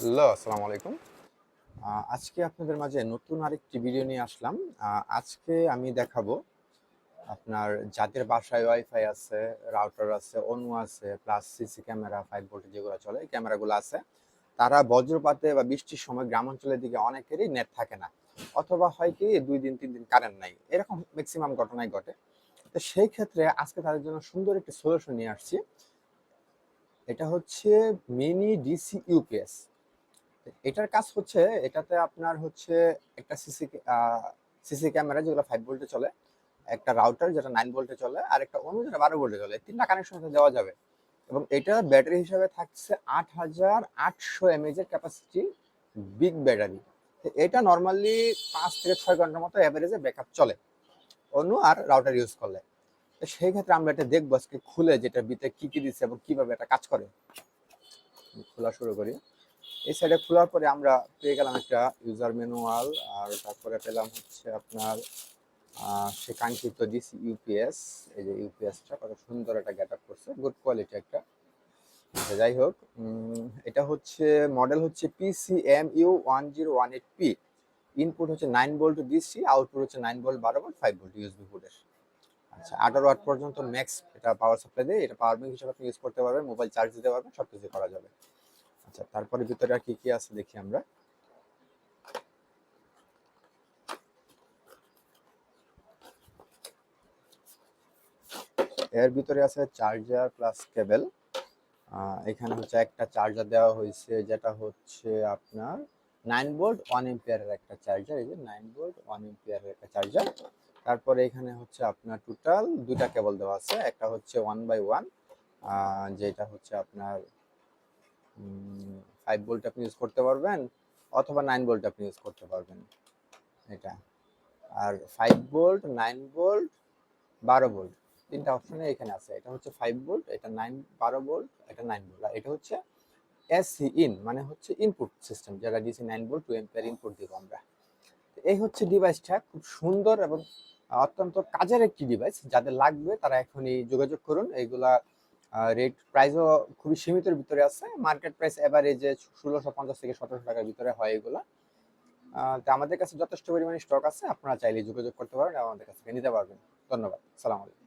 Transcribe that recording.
Hello, আসসালামু আলাইকুম। আজকে আপনাদের মাঝে নতুন আরেকটি ভিডিও নিয়ে আসলাম। আজকে আমি দেখাবো আপনার যাদের বাসায় ওয়াইফাই আছে, রাউটার আছে, অনু আছে, প্লাস সিসি ক্যামেরা 5 ভোল্টের যেগুলো চলে, এই ক্যামেরাগুলো আছে। তারা বজ্রপাতে বা বৃষ্টির সময় গ্রামাঞ্চলের দিকে অনেকেরই নেট থাকে না। অথবা হয় কি ২ দিন ৩ দিন কারেন্ট নাই। এরকম মেক্সিমাম ঘটনাই ঘটে। তো সেই ক্ষেত্রে আজকে তাদের জন্য সুন্দর একটি সলিউশন নিয়ে আসছি। এটা হচ্ছে মিনি ডিসি ইউপিএস। এটার কাজ হচ্ছে এটাতে আপনার হচ্ছে একটা সিসি ক্যামেরা যেগুলো 5 ভোল্টে চলে, একটা রাউটার যেটা 9 ভোল্টে চলে, আর একটা অন্য যেটা 12 ভোল্টে চলে। তিনটা কানেকশন দেওয়া যাবে এবং এটা ব্যাটারি হিসাবে থাকছে 8800 এমএএইচ এর ক্যাপাসিটি বিগ ব্যাটারি। এটা নর্মালি 5 থেকে 6 ঘন্টার মতো অ্যাভারেজে ব্যাকআপ চলে অন্য আর রাউটার ইউজ করলে। তো সেই ক্ষেত্রে আমরা এটা দেখবো আজকে খুলে, যেটা ভিতরে কি কি দিচ্ছে এবং কিভাবে এটা কাজ করে। খোলা শুরু করি। এই সাইডে খোলার পরে আমরা পেয়ে গেলাম একটা ইউজার ম্যানুয়াল, আর তারপরে পেলাম হচ্ছে আপনার সে কাঙ্ক্ষিত ডিসি ইউপিএস। এই যে ইউপিএসটা কত সুন্দর একটা গেট আপ করছে, গুড কোয়ালিটি একটা। যাই হোক, এটা হচ্ছে মডেল হচ্ছে PCMU1018P। ইনপুট হচ্ছে 9 ভোল্ট ডিসি, আউটপুট হচ্ছে 9 ভোল্ট, 12 ভোল্ট, 5 ভোল্ট ইউএসবি পোর্টের। আচ্ছা, 18 ওয়াট পর্যন্ত ম্যাক্স এটা পাওয়ার সাপ্লাই দিয়ে, এটা পাওয়ার ব্যাংক হিসেবে আপনি ইউজ করতে পারবেন, মোবাইল চার্জ দিতে পারবেন, সবকিছু করা যাবে। আচ্ছা, তারপরে ভিতরে আর কি কি আছে দেখি আমরা। এর ভিতরে আছে চার্জার প্লাস কেবল। এখানে হচ্ছে একটা চার্জার দেওয়া হয়েছে, যেটা হচ্ছে আপনার 9 ভোল্ট 1 এম্পিয়ারের একটা চার্জার। এই যে 9 ভোল্ট 1 এম্পিয়ারের একটা চার্জার। তারপরে এখানে হচ্ছে আপনার টোটাল দুটা কেবল দেওয়া আছে। একটা হচ্ছে 1x1, যেটা হচ্ছে আপনার 5 ভোল্ট আপনি ইউজ করতে পারবেন, অথবা 9 ভোল্ট আপনি ইউজ করতে পারবেন এটা। আর 5 ভোল্ট, 9 ভোল্ট, 12 ভোল্ট, তিনটা অপশনে এখানে আছে। এটা হচ্ছে 5 ভোল্ট, এটা 12 ভোল্ট, এটা 9 ভোল্ট। আর এটা হচ্ছে এসি ইন, মানে হচ্ছে ইনপুট সিস্টেম, যেটা ডিসি 9 ভোল্ট 2 এম্পিয়ার ইনপুট দিব আমরা। এই হচ্ছে ডিভাইসটা, খুব সুন্দর এবং অত্যন্ত কাজের একটি ডিভাইস। যাদের লাগবে তারা এখনই যোগাযোগ করুন। এইগুলা রেট প্রাইসও খুবই সীমিতের ভিতরে আছে। মার্কেট প্রাইস এভারেজে 1650 থেকে 1700 টাকার ভিতরে হয় এগুলা। তো আমাদের কাছে যথেষ্ট পরিমাণে স্টক আছে, আপনারা চাইলে যোগাযোগ করতে পারেন এবং আমাদের কাছ থেকে নিতে পারবেন। ধন্যবাদ। সালাম আলাইকুম।